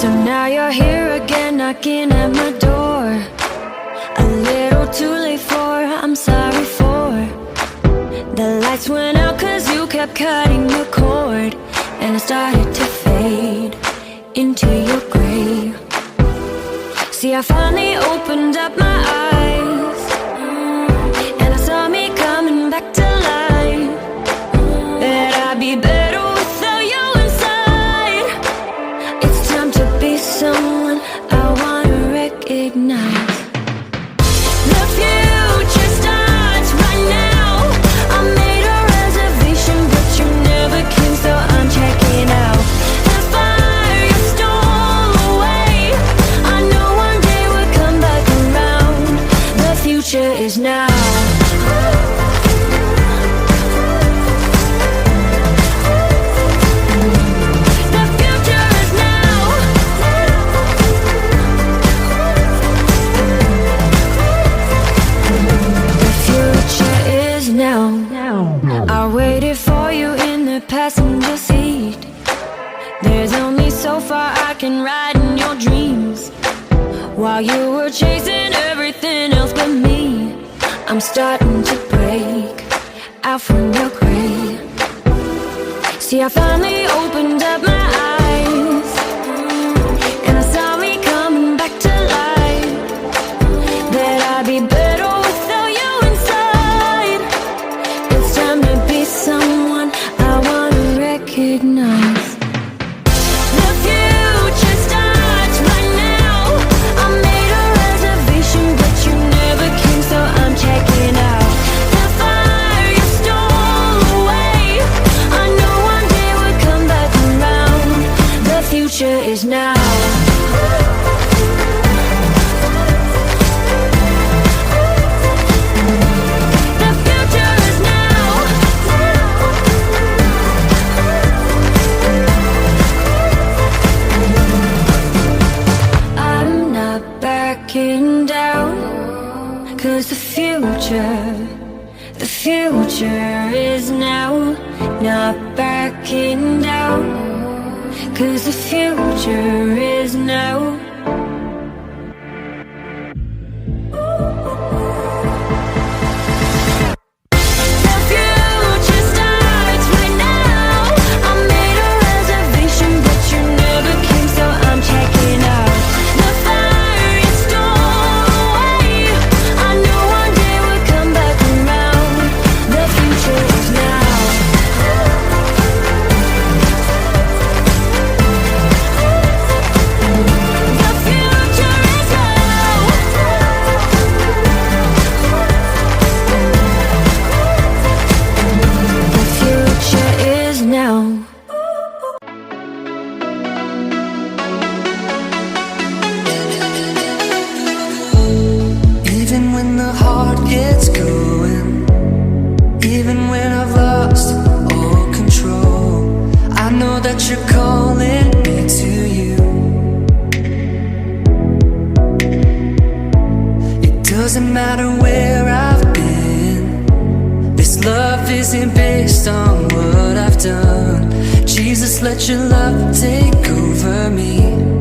So now you're here again, knocking at my door. A little too late for, I'm sorry for. The lights went out cause you kept cutting the cord, and I started to fade into your grave. See, I finally opened up my eyes, and I saw me coming back to life. That I'd be better without you inside. It's time to be someone I wanna recognize. The future starts right now. I made a reservation, but you never came, so I'm checking out. The fire you stole away, I know one day we'll come back around. The future is now. The future is now. The future is now. I waited for you in the passenger seat. There's only so far I can ride in your dreams, while you were chasing everything else but me. I'm starting to break out from your grave. See, I finally opened up my eyes, and I saw me coming back to life. That I'd be better without you inside. It's time to be someone I wanna recognize. The future starts right now. I made a reservation, but you never came, so I'm checking out. The fire you stole away, I know one day we'll come back around. The future is now. The future is now. I'm not backing down, cause the future is now. Not backing down, cause the future is now. The future starts right now. I made a reservation, but you never came, so I'm checking out. The fire you stole away, I know one day we'll come back around. The future is now. The future is now. The future is now. Even when the heart gets going, even when I've lost all control, I know that you're calling me to you. It doesn't matter where I've been, this love isn't based on what I've done. Jesus, let your love take over me.